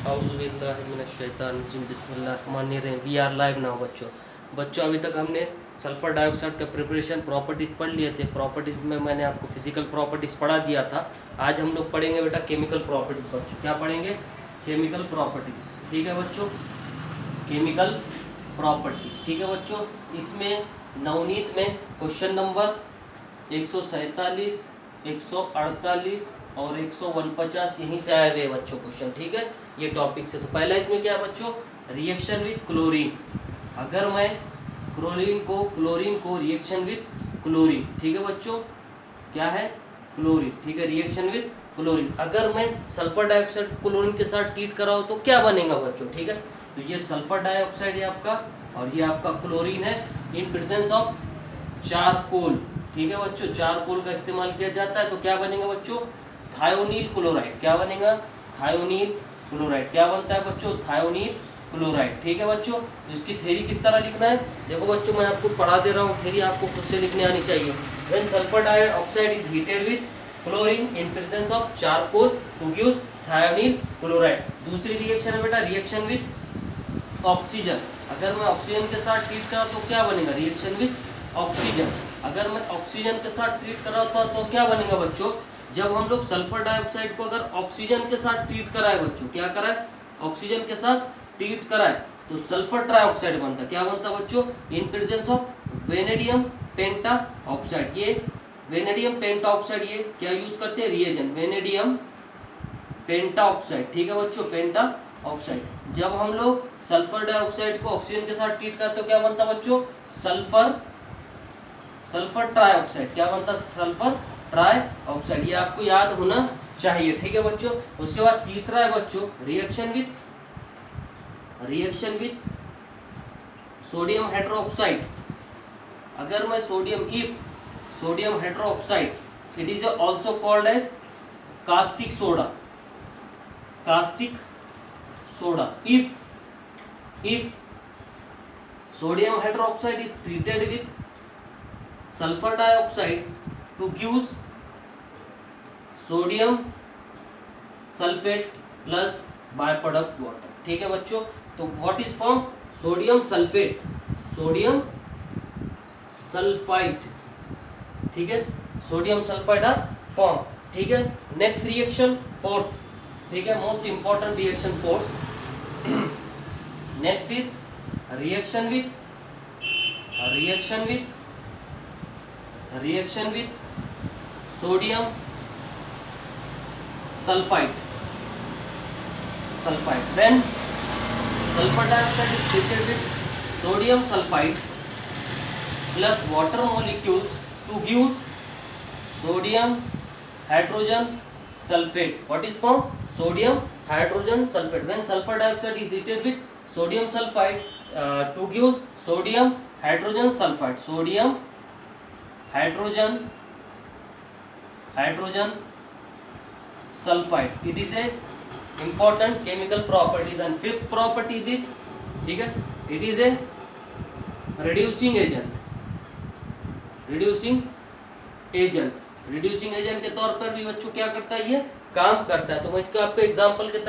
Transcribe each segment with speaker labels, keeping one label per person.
Speaker 1: औज़ुबिल्लाहिमिनश्शैतानिर्रजीम बिस्मिल्लाहिर्रहमानिर्रहीम। We are live now बच्चों अभी तक हमने सल्फ़र डाइऑक्साइड का प्रिपरेशन प्रॉपर्टीज़ पढ़ लिए थे। प्रॉपर्टीज़ में मैंने आपको फिजिकल प्रॉपर्टीज़ पढ़ा दिया था। आज हम लोग पढ़ेंगे बेटा केमिकल प्रॉपर्टीज़। बच्चों क्या पढ़ेंगे? Chemical properties. ठीक है बच्चों, केमिकल प्रॉपर्टीज़। ठीक है बच्चों, इसमें नवनीत में क्वेश्चन नंबर 147, 148 और 149 यहीं से आए हुए बच्चों क्वेश्चन। ठीक है, ये टॉपिक से। तो पहला इसमें क्या है बच्चों? Reaction with chlorine. अगर मैं क्लोरीन को रिएक्शन विथ क्लोरीन, ठीक है बच्चों, क्या है? क्लोरीन। ठीक है, रिएक्शन विथ क्लोरीन। अगर मैं सल्फर डाइऑक्साइड क्लोरीन के साथ ट्रीट कराऊँ तो क्या बनेगा बच्चों? ठीक है, तो ये सल्फर डाइऑक्साइड है आपका और ये आपका क्लोरीन है इन प्रेजेंस ऑफ चारकोल। ठीक है बच्चों, चारकोल का इस्तेमाल किया जाता है तो क्या बनेगा बच्चों? थायोनील क्लोराइड। क्या बनेगा? थायोनील क्लोराइड। क्या बनता है बच्चों? थायोनील क्लोराइड। ठीक है बच्चों, तो इसकी थ्योरी किस तरह लिखना है? देखो बच्चों, मैं आपको पढ़ा दे रहा हूँ, थ्योरी आपको खुद से लिखने आनी चाहिए। When sulphur dioxide is heated with chlorine in presence of charcoal to gives thionyl chloride. दूसरी रिएक्शन है बेटा रिएक्शन विथ ऑक्सीजन। अगर मैं ऑक्सीजन के साथ ट्रीट करा तो क्या बनेगा? Reaction with oxygen. अगर मैं ऑक्सीजन के साथ ट्रीट कर रहा था तो क्या बनेगा बच्चों? जब हम लोग सल्फर डाइऑक्साइड को अगर ऑक्सीजन के साथ ट्रीट कराए बच्चों, क्या कराए? ऑक्सीजन के साथ ट्रीट कराए तो सल्फर ट्राइऑक्साइड बनता। क्या बनता बच्चों? इन presence of vanadium penta oxide. ये वेनेडियम पेंटा ऑक्साइड, ये क्या यूज करते हैं? रिएजेंट, वेनेडियम पेंटा ऑक्साइड। ठीक है बच्चों, पेंटा ऑक्साइड। जब हम लोग सल्फर डाइऑक्साइड को ऑक्सीजन के साथ ट्रीट करते हो क्या बनता बच्चों? Sulphur trioxide. क्या बनता? Sulphur trioxide. ये आपको याद होना चाहिए। ठीक है बच्चों, उसके बाद तीसरा है बच्चों रिएक्शन विथ सोडियम हाइड्रोक्साइड। अगर मैं sodium hydroxide, it is also called as caustic soda. If sodium hydroxide is treated with sulfur dioxide to give sodium sulfate plus byproduct water। ठीक है बच्चों, तो what is form? Sodium sulphide. ठीक है, sodium sulphide are form. ठीक है, next reaction fourth. ठीक है, most important reaction fourth. Next is reaction with sodium sulphide. When sulfur dioxide is treated with sodium sulfide plus water molecules to give sodium hydrogen sulfate. What is form? Sodium hydrogen sulfate. When sulfur dioxide is heated with sodium sulfide to give sodium hydrogen sulfide. Sodium hydrogen sulfide. It is a important chemical properties। and fifth properties is, ठीक है, it is a reducing agent के तौर पर भी बच्चों क्या करता है? ये काम करता है। तो मैं इसका आपको एग्जांपल के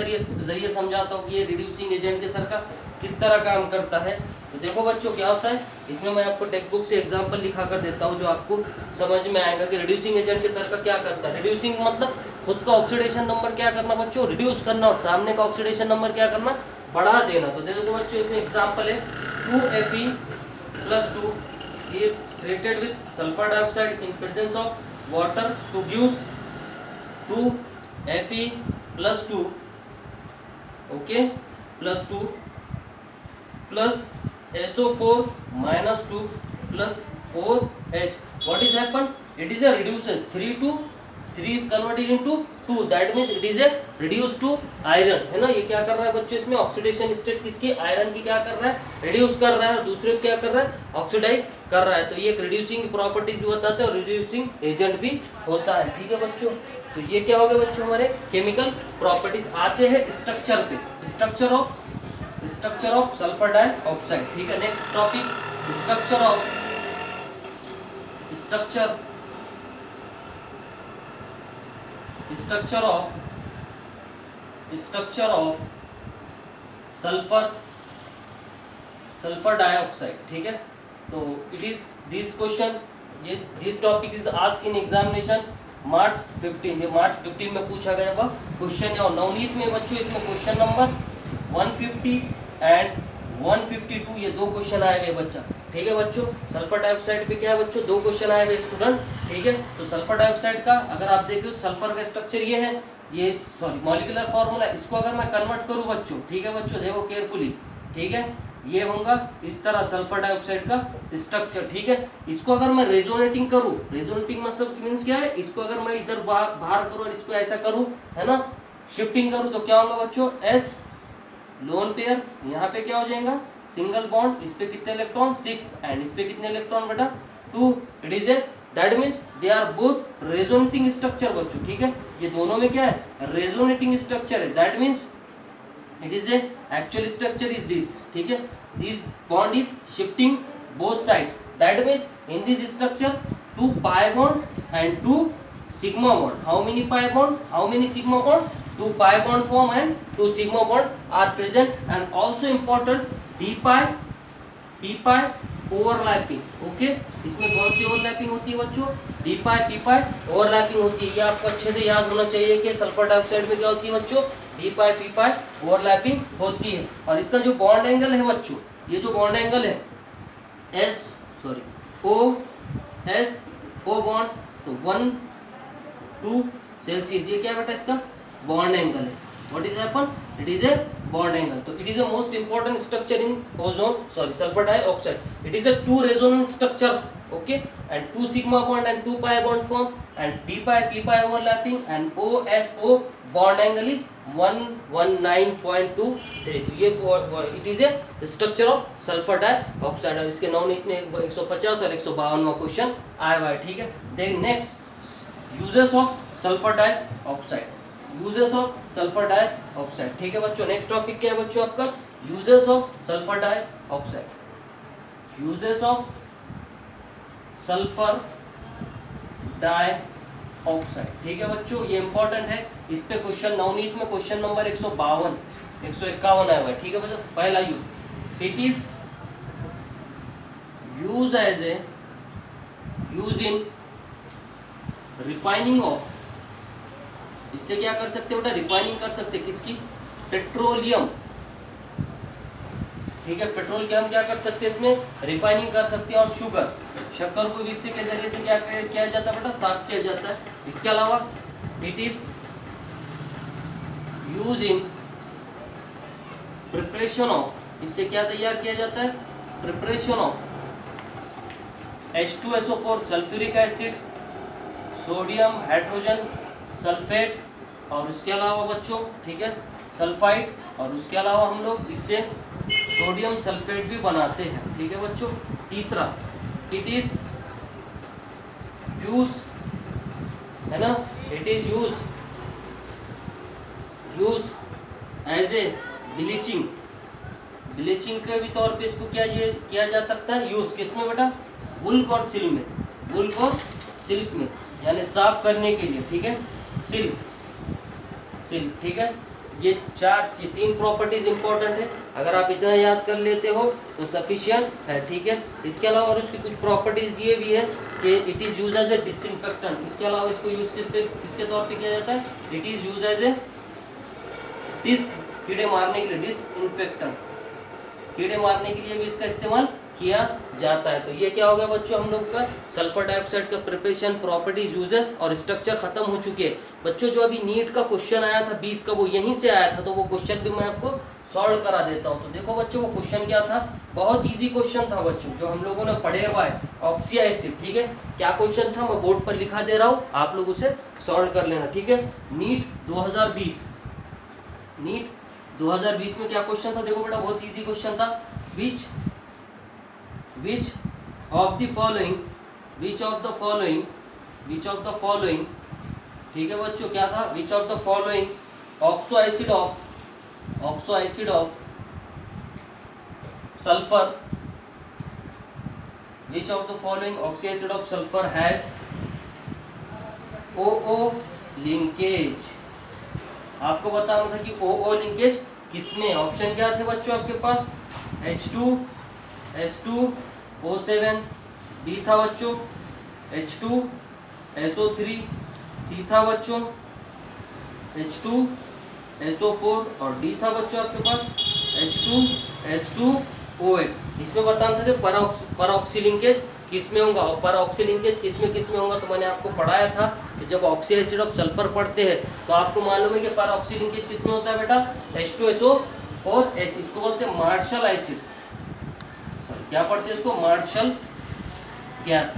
Speaker 1: जरिए समझाता हूँ कि ये रिड्यूसिंग एजेंट के सर का किस तरह काम करता है। तो देखो बच्चों क्या होता है, इसमें मैं आपको टेक्स्ट बुक से एग्जांपल लिखा कर देता हूँ जो आपको समझ में आएगा कि रिड्यूसिंग एजेंट के तरह का क्या करता है। रिड्यूसिंग मतलब खुद का ऑक्सीडेशन नंबर क्या करना बच्चों? रिड्यूस करना, और सामने का ऑक्सीडेशन नंबर क्या करना? बढ़ा देना। तो देखो बच्चों इसमें एग्जांपल है 2Fe+2 is treated with sulfur dioxide in presence of water to give 2Fe+2, okay, +2 plus SO4-2 plus 4H. What is happen? It is a reduces 3 is converted into 2, that means it is a reduced to iron, है ना। ये क्या कर रहा है बच्चों? इसमें oxidation state किसकी? आयरन की क्या कर रहा है? रिड्यूस कर रहा है, और दूसरे क्या कर रहा है? ऑक्सीडाइज कर रहा है। तो ये एक रिड्यूसिंग प्रॉपर्टीज भी बताते हैं और रिड्यूसिंग एजेंट भी होता है। ठीक है बच्चों, तो ये क्या हो गया बच्चों? हमारे केमिकल प्रॉपर्टीज। आते हैं स्ट्रक्चर पे, स्ट्रक्चर ऑफ सल्फर डाइऑक्साइड। ठीक है, next topic structure of sulphur sulphur dioxide, ठीक है। तो इट इज दिस क्वेश्चन, ये this topic is ask in examination मार्च 15, ये मार्च 15 में पूछा गया वह क्वेश्चन है। और नवनीत में बच्चों इसमें क्वेश्चन नंबर 150 एंड 152 ये दो क्वेश्चन आए हुए बच्चा, ठीक है बच्चों। सल्फर डाइऑक्साइड पे क्या है बच्चों, दो क्वेश्चन आए हुए स्टूडेंट, ठीक है। तो सल्फर डाइऑक्साइड का अगर आप देखो तो सल्फर का स्ट्रक्चर ये है, ये सॉरी मॉलिक्यूलर फॉर्मूला, इसको अगर मैं कन्वर्ट करूं बच्चों, ठीक है बच्चों, देखो केयरफुली, ठीक है, ये होगा इस तरह सल्फर डाइऑक्साइड का स्ट्रक्चर, ठीक है। इसको अगर मैं रेजोनेटिंग करूं, रेजोनेटिंग मतलब मींस क्या है, इसको अगर मैं इधर बाहर करूं और इसको ऐसा करूं, है ना, शिफ्टिंग करूं, तो क्या होगा बच्चों, एस लोन पेयर, यहाँ पे क्या हो जाएगा सिंगल बॉन्ड, इस पे कितने इलेक्ट्रॉन 6 एंड इस पे कितने इलेक्ट्रॉन बेटा 2, it is a that means they are both resonating structure बच्चों, ठीक है। ये दोनों में क्या है, रेजोनेटिंग स्ट्रक्चर है, that means it is a actual structure is this, ठीक है। this bond is shifting both side, that means in this structure 2 pi bond and 2 sigma bond, how many pi bond, how many sigma bond, 2 pi bond form and 2 sigma bond are present, and also important d pi p pi overlapping, okay। इसमें कौन सी overlapping होती है बच्चों, D पाई P पाई overlapping होती है। ये आपको अच्छे से याद होना चाहिए कि सल्फर डाइऑक्साइड में क्या होती है बच्चों, डी पाई पी पाई ओवरलैपिंग होती है। और इसका जो बॉन्ड एंगल है बच्चों, ये जो बॉन्ड एंगल है S sorry O S O bond, तो 1 2 सेल्सियस, ये क्या बेटा इसका बॉन्ड एंगल है। What is happen, it is a bond angle, so it is a most important structure in ozone sorry sulfur dioxide, it is a 2 resonance structure, okay, and 2 sigma bond and 2 pi bond form, and d pi p pi overlapping, and OSO bond angle is 119.23, तो ये it is a structure of sulfur dioxide, और इसके non इतने 150 और 152वां question आया हुआ है, ठीक है। Then next uses of sulphur dioxide, uses of sulphur dioxide, ठीक है बच्चों। नेक्स्ट टॉपिक क्या है बच्चों आपका, uses of sulphur dioxide, uses of sulphur dioxide, ठीक है बच्चों, ये इंपॉर्टेंट है। इस पे क्वेश्चन नवनीत में क्वेश्चन नंबर 152 151 आया हुआ है, ठीक है बच्चों। पहला use, it is use as a use in refining of, इससे क्या कर सकते हैं बेटा, रिफाइनिंग कर सकते हैं किसकी, पेट्रोलियम, ठीक है। पेट्रोल के हम क्या कर सकते हैं, इसमें रिफाइनिंग कर सकते हैं। और शुगर, शक्कर को भी इससे के जरिए से क्या किया जाता है बेटा, साफ किया जाता है। इसके अलावा it is use in preparation of, इससे क्या तैयार किया जाता है, preparation of H2SO4 sulphuric acid, sodium hydrogen sulphate, और उसके अलावा बच्चों, ठीक है, सल्फाइड, और उसके अलावा हम लोग इससे सोडियम सल्फेट भी बनाते हैं, ठीक है बच्चों। तीसरा, इट इज यूज, है ना, it is use as a bleaching, bleaching के भी तौर पे इसको क्या ये किया जा सकता है यूज, किसमें बेटा, वुल्क और सिल्क में, वुल्क और सिल्क में, यानी साफ करने के लिए, ठीक है, सिल्क, ठीक है। ये 3 प्रॉपर्टीज इंपॉर्टेंट है, अगर आप इतना याद कर लेते हो तो सफिशिएंट है, ठीक है। इसके अलावा और उसकी कुछ प्रॉपर्टीज दिए भी है कि it is use as a disinfectant, इसके अलावा इसको यूज किसके तौर पे किया जाता है, it is use as a कीड़े मारने के लिए, डिसइंफेक्टेंट, कीड़े मारने के लिए भी इसका इस्तेमाल किया जाता है। तो ये क्या हो गया बच्चों, हम लोग का सल्फर डाइऑक्साइड का प्रिपरेशन, प्रॉपर्टीज, यूजेस और स्ट्रक्चर खत्म हो चुके हैं बच्चों। जो अभी नीट का क्वेश्चन आया था 20 का, वो यहीं से आया था, तो वो क्वेश्चन भी मैं आपको सॉल्व करा देता हूँ। तो देखो बच्चों, वो क्वेश्चन क्या था, बहुत ईजी क्वेश्चन था बच्चों, जो हम लोगों ने पढ़े हुआ है, ऑक्सी एसिड, ठीक है। क्या क्वेश्चन था, मैं बोर्ड पर लिखा दे रहा हूँ, आप लोग उसे सॉल्व कर लेना, ठीक है। नीट 2020 में क्या क्वेश्चन था, देखो बेटा, बहुत ईजी क्वेश्चन था। which of the following, ठीक है बच्चों, क्या था, which of the following oxo acid of sulphur, which of the following oxo acid of sulphur has OO linkage. आपको बताना था कि OO लिंकेज किसमें? ऑप्शन क्या थे बच्चों आपके पास? H2S2O7, बी था बच्चों H2SO3, सी था बच्चों H2SO4 और डी था बच्चों आपके पास H2S2O8। इसमें बताना था परऑक्सी लिंकेज किस में होगा और परऑक्सी लिंकेज किस में होगा। तो मैंने आपको पढ़ाया था कि जब ऑक्सी एसिड ऑफ सल्फर पढ़ते हैं तो आपको मालूम है कि परऑक्सी लिंकेज किस में होता है बेटा? H2SO4H। इसको बोलते हैं मार्शल एसिड। क्या पढ़ते हैं इसको? Marshall gas,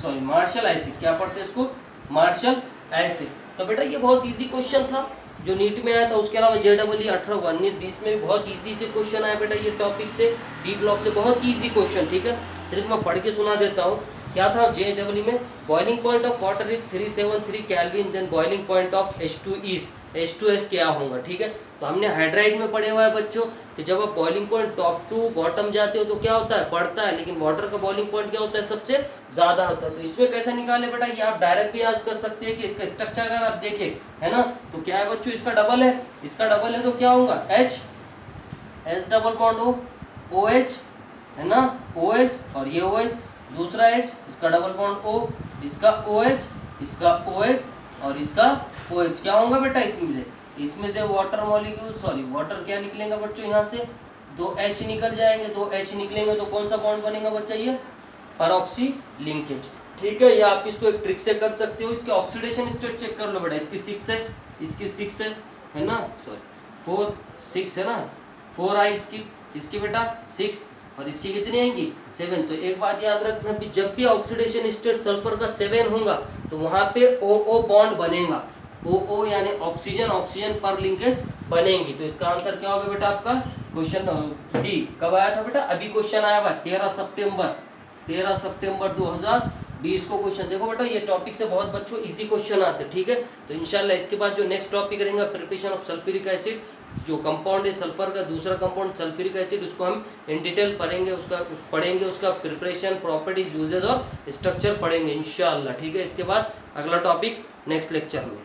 Speaker 1: sorry Marshall acid. क्या पढ़ते हैं इसको? Marshall acid. तो बेटा ये बहुत इजी क्वेश्चन था जो नीट में आया था। उसके अलावा JEE 18, 19, 20 में भी बहुत इजी से क्वेश्चन आया बेटा ये टॉपिक से, बी ब्लॉक से बहुत इजी क्वेश्चन। ठीक है, सिर्फ मैं पढ़ के सुना देता हूँ। क्या था JEE में? Boiling point of water is 373 kelvin, then boiling point of H2 is H2S क्या होगा। ठीक है, तो हमने हाइड्राइड में पढ़े हुआ है बच्चों कि जब आप boiling point top to bottom जाते हो तो क्या होता है? बढ़ता है, लेकिन वाटर का बॉइलिंग पॉइंट क्या होता है? सबसे ज्यादा होता है। तो इसमें कैसे निकाले बेटा? ये आप डायरेक्ट भी याद कर सकते हैं कि इसका स्ट्रक्चर अगर आप देखें है ना तो क्या है बच्चों? इसका डबल है, इसका डबल है तो क्या होगा? H डबल बॉन्ड OH है ना, OH और ये OH, दूसरा H, इसका डबल बॉन्ड O, इसका OH, इसका OH और इसका OH। क्या होगा बेटा? इसमें से वाटर मॉलिक्यूल, सॉरी वाटर क्या निकलेगा बच्चों? यहाँ से 2 H निकल जाएंगे, 2 H निकलेंगे तो कौन सा बॉन्ड बनेगा बच्चा? ये परऑक्सी लिंकेज। ठीक है, ये आप इसको एक ट्रिक से कर सकते हो। इसके ऑक्सीडेशन स्टेट चेक कर लो बेटा। इसकी 6 है, इसकी 6 है ना, सॉरी 4 6 है ना, 4 आई इसकी बेटा 6 और इसकी कितनी आएंगी? 7। तो एक बात याद रखना कि जब भी ऑक्सीडेशन स्टेट सल्फर का 7 होगा तो वहां पे OO बॉन्ड बनेगा। OO यानी ऑक्सीजन ऑक्सीजन पर लिंकेज बनेंगी। तो इसका आंसर क्या होगा बेटा आपका? Question D. कब आया था बेटा? अभी क्वेश्चन आया हुआ 13 सितंबर 2020 को क्वेश्चन। देखो बेटा ये टॉपिक से बहुत बच्चों इजी क्वेश्चन आते हैं। ठीक है, तो इंशाल्लाह इसके बाद जो नेक्स्ट टॉपिक रहेगा प्रिपरेशन ऑफ सल्फ्यूरिक एसिड, जो कंपाउंड है सल्फर का, दूसरा कंपाउंड सल्फ्यूरिक एसिड, उसको हम इन डिटेल पढ़ेंगे। उसका प्रिपरेशन, प्रॉपर्टीज, यूजेस और स्ट्रक्चर पढ़ेंगे इंशाल्लाह। ठीक है, इसके बाद अगला टॉपिक नेक्स्ट लेक्चर में।